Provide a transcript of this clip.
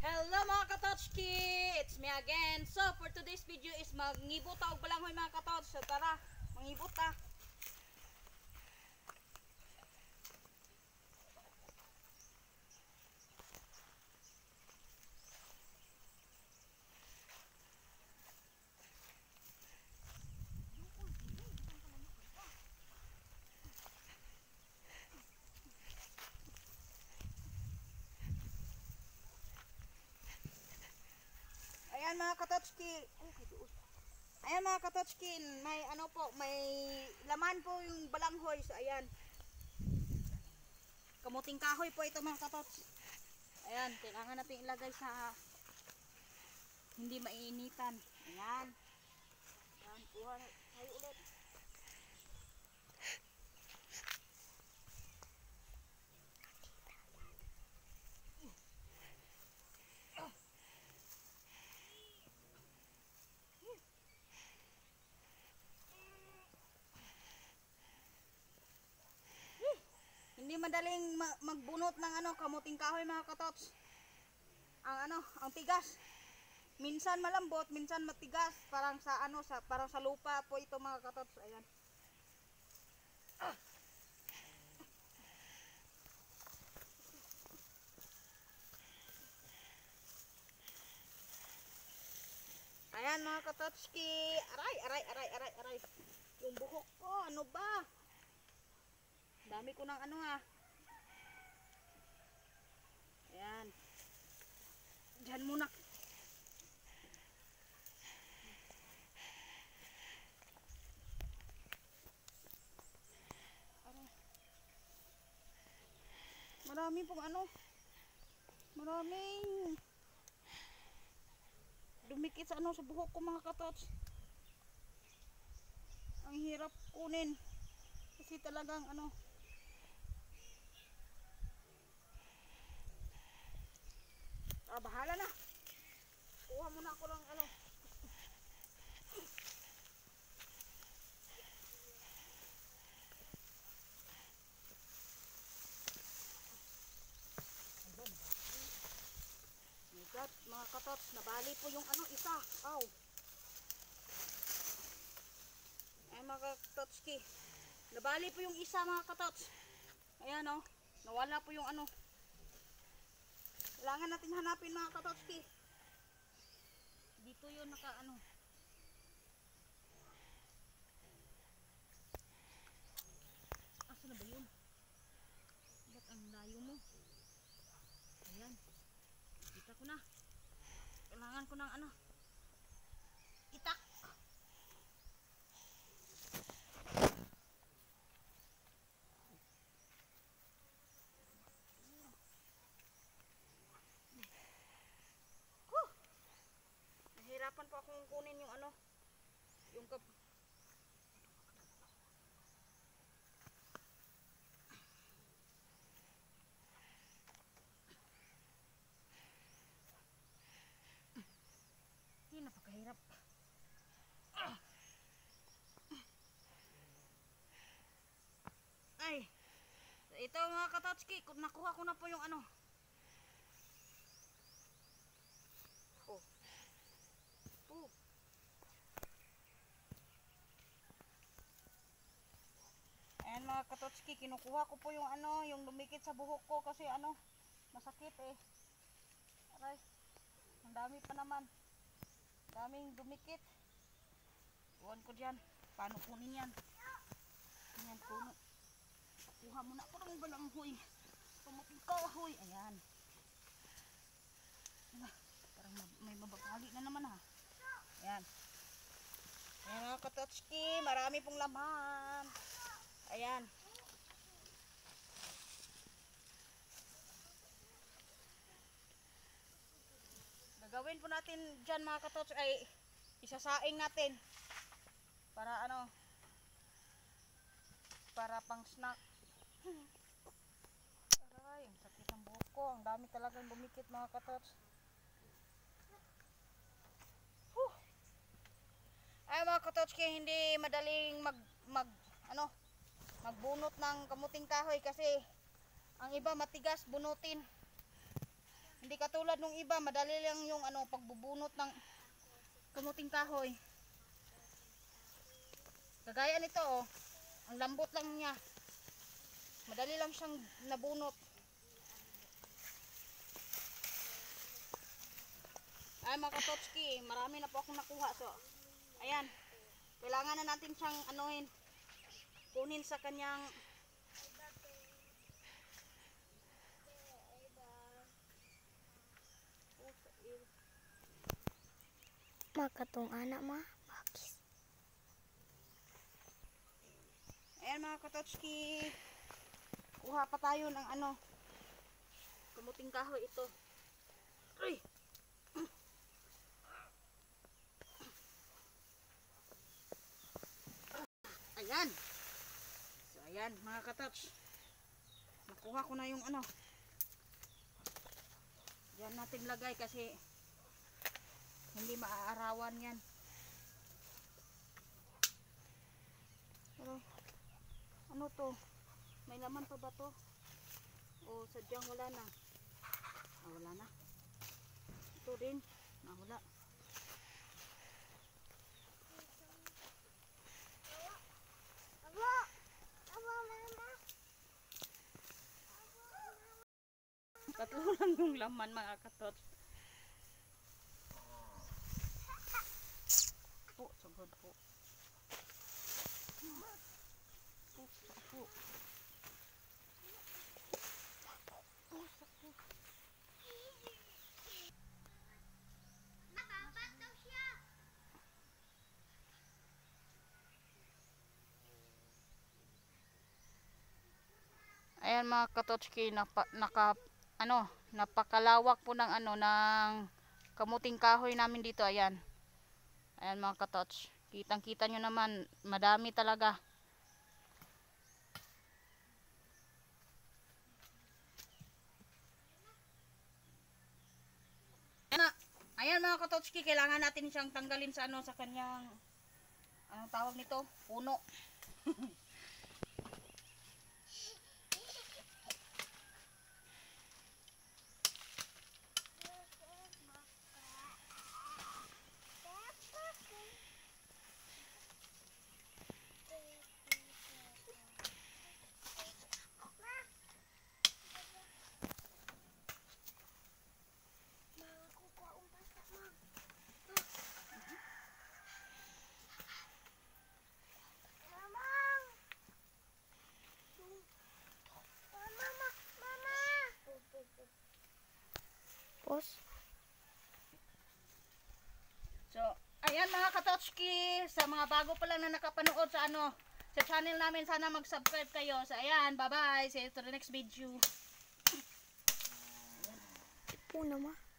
Hello mga katochki! It's me again. So for today's video is mangibot og balanghoy mga katoch. So tara, mangibot ta. Ayan mga katochki. Ayan mga katochki, may ano po, may laman po yung balanghoy. So ayan. Kamuting kahoy po ito mga katoch. Ayan, kailangan natin ilagay sa hindi maiinitan. Ayan. Ayan, kuha tayo ulit. Hindi madaling magbunot ng ano, kamuting kahoy mga katots. Ang tigas. Minsan malambot, minsan matigas, parang sa ano, parang sa lupa po ito mga katots. Ayan. Ayan mga katotski. Aray. Yung buhok ko, ano ba? Dami ko ng ano ha. Ayan. Diyan muna. Marami pong ano. Maraming dumikit sa ano, sa buhok ko mga katots. Ang hirap kunin. Kasi talagang ano. Bahala na. Kuha muna ako ng ano. God, mga katots, nabali po yung ano, isa. Ow. Ay mga katotski. Nabali po yung isa mga katots. Ayan o. Nawala po yung ano. Kailangan natin hanapin mga katotski. Dito yun naka ano. Asa na ba yun? Ba't ang layo mo? Ayan. Kita ko na. Kailangan ko ng ano. Itak. Nahirapan po akong kunin yung ano. Yung napakahirap. Ay. Ito mga katotski, nakuha ko na po yung ano. Ayan mga katotski, kinukuha ko po yung ano, yung lumikit sa buhok ko kasi ano, masakit eh. Aray. Ang dami pa naman. Daming dumikit. Iwan ko dyan. Paano kunin yan? Ayan, puno. Kuha muna ako ng balanghoy. Kamuting kahoy. Ayan. Parang may mabakali na naman ha. Ayan. Ayan mga katotski. Marami pong laman. Ayan. Gagawin po natin dyan mga katots ay isasaing natin para ano, para pang snack. Aray, ang sakit ng buhok ko. Ang dami talagang bumikit mga katots. Ay mga katots, kaya hindi madaling magbunot ng kamuting kahoy kasi ang iba matigas bunutin. Hindi katulad nung iba, madali lang yung ano pagbubunot ng kamuting kahoy. Kagaya nito oh, ang lambot lang niya. Madali lang siyang nabunot. Ay mga katotski, marami na po akong nakuha. So, ayan. Kailangan na natin siyang anuhin. Kunin sa kanyang Makatong anak ma. Bakis. ayan mga katotski. Kuha pa tayo ng ano. Kamuting kahoy ito. Uy! Ayan. So ayan mga katots. Nakuha ko na yung ano. Diyan natin lagay kasi hindi maaarawan yan. Pero ano to? May laman pa ba to? O sadyang wala na? Wala na. Ito din. Wala. Tatlo lang yung laman mga katot. Po, sagod po. Po, po. Ayan mga katotski, napakalawak po ng ano ng kamuting kahoy namin dito. Ayan. Ayan mga katots. Kitang-kita nyo naman, madami talaga. Ayan mga katotski, kailangan natin siyang tanggalin sa ano sa kanyang anong tawag nito? Puno. Pos. So, ayan mga katotski, sa mga bago pa lang na nakapanood sa ano, sa channel namin, sana mag-subscribe kayo. So, ayan, bye-bye. See you to the next video. Puno ma.